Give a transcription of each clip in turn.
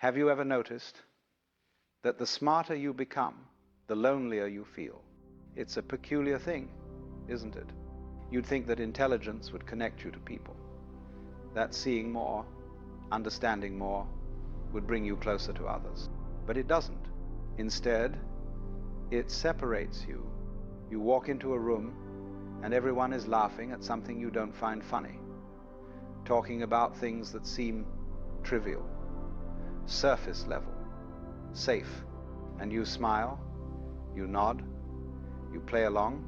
Have you ever noticed that the smarter you become, the lonelier you feel? It's a peculiar thing, isn't it? You'd think that intelligence would connect you to people, that seeing more, understanding more, would bring you closer to others. But it doesn't. Instead, it separates you. You walk into a room and everyone is laughing at something you don't find funny, talking about things that seem trivial, surface level, safe, and you smile, you nod, you play along,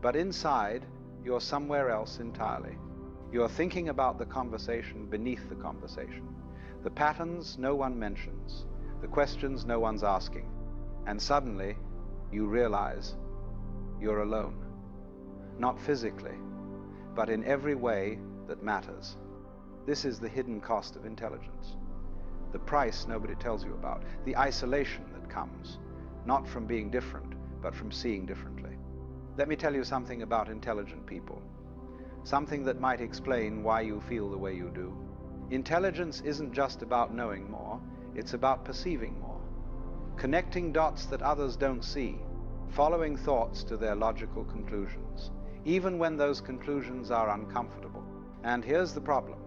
but inside you're somewhere else entirely. You're thinking about the conversation beneath the conversation, the patterns no one mentions, the questions no one's asking, and suddenly you realize you're alone. Not physically, but in every way that matters. This is the hidden cost of intelligence. The price nobody tells you about, the isolation that comes, not from being different, but from seeing differently. Let me tell you something about intelligent people, something that might explain why you feel the way you do. Intelligence isn't just about knowing more, it's about perceiving more, connecting dots that others don't see, following thoughts to their logical conclusions, even when those conclusions are uncomfortable. And here's the problem.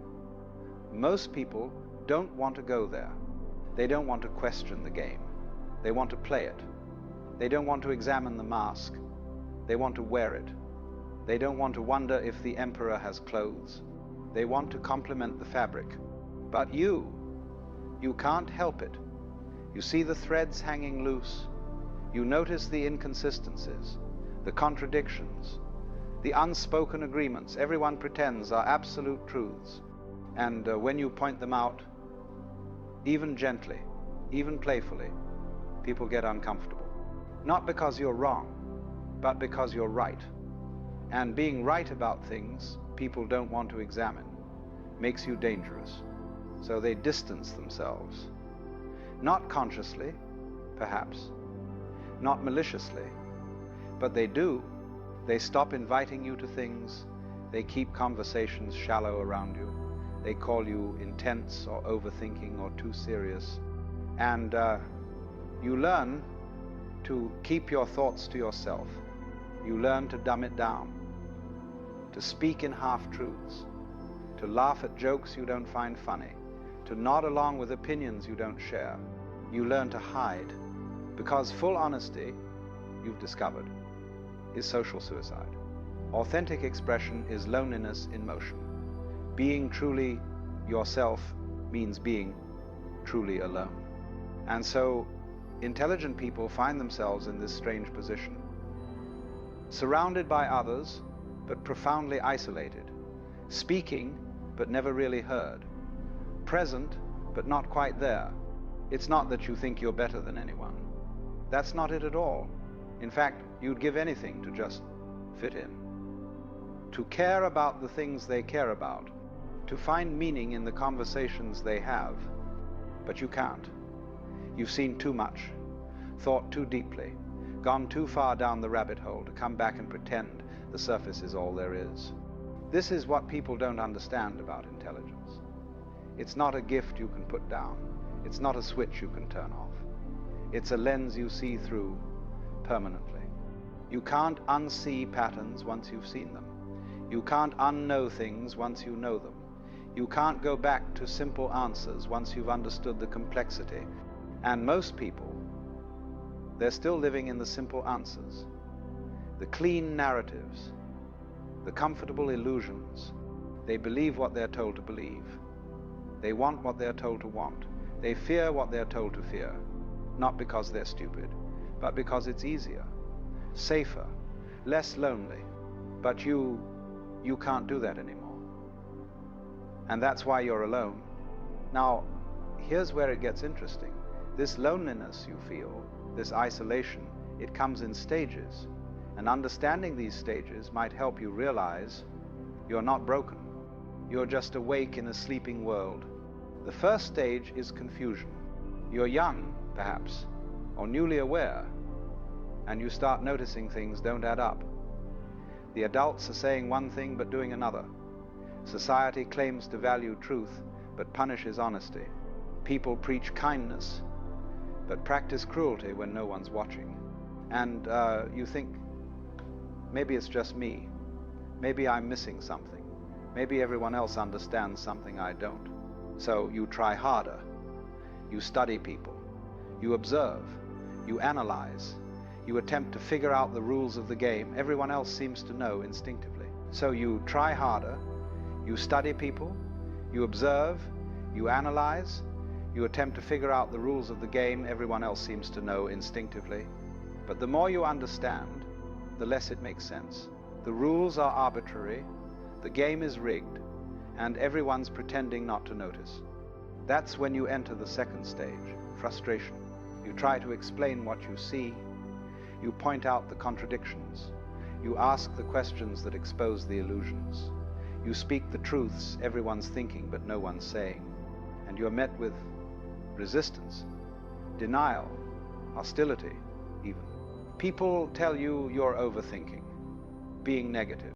Most people don't want to go there. They don't want to question the game. They want to play it. They don't want to examine the mask. They want to wear it. They don't want to wonder if the emperor has clothes. They want to complement the fabric. But you can't help it. You see the threads hanging loose. You notice the inconsistencies, the contradictions, the unspoken agreements everyone pretends are absolute truths. And when you point them out, even gently, even playfully, people get uncomfortable. Not because you're wrong, but because you're right. And being right about things people don't want to examine makes you dangerous. So they distance themselves. Not consciously, perhaps, not maliciously, but they do. They stop inviting you to things. They keep conversations shallow around you. They call you intense or overthinking or too serious. And you learn to keep your thoughts to yourself. You learn to dumb it down, to speak in half-truths, to laugh at jokes you don't find funny, to nod along with opinions you don't share. You learn to hide, because full honesty, you've discovered, is social suicide. Authentic expression is loneliness in motion. Being truly yourself means being truly alone. And so intelligent people find themselves in this strange position, surrounded by others, but profoundly isolated, speaking, but never really heard, present, but not quite there. It's not that you think you're better than anyone. That's not it at all. In fact, you'd give anything to just fit in, to care about the things they care about, to find meaning in the conversations they have, but you can't. You've seen too much, thought too deeply, gone too far down the rabbit hole to come back and pretend the surface is all there is. This is what people don't understand about intelligence. It's not a gift you can put down. It's not a switch you can turn off. It's a lens you see through permanently. You can't unsee patterns once you've seen them. You can't unknow things once you know them. You can't go back to simple answers once you've understood the complexity. And most people, they're still living in the simple answers, the clean narratives, the comfortable illusions. They believe what they're told to believe. They want what they're told to want. They fear what they're told to fear, not because they're stupid, but because it's easier, safer, less lonely. But you can't do that anymore. And that's why you're alone. Now, here's where it gets interesting. This loneliness you feel, this isolation, it comes in stages. And understanding these stages might help you realize you're not broken. You're just awake in a sleeping world. The first stage is confusion. You're young, perhaps, or newly aware, and you start noticing things don't add up. The adults are saying one thing but doing another. Society claims to value truth but punishes honesty. People preach kindness, but practice cruelty when no one's watching. And you think, maybe it's just me. Maybe I'm missing something. Maybe everyone else understands something I don't. So you try harder. You study people. You observe. You analyze. You attempt to figure out the rules of the game everyone else seems to know instinctively. So you try harder. You study people. You observe. You analyze. You attempt to figure out the rules of the game everyone else seems to know instinctively. But the more you understand, the less it makes sense. The rules are arbitrary, the game is rigged, and everyone's pretending not to notice. That's when you enter the second stage, frustration. You try to explain what you see. You point out the contradictions. You ask the questions that expose the illusions. You speak the truths everyone's thinking but no one's saying. And you're met with resistance, denial, hostility even. People tell you you're overthinking, being negative.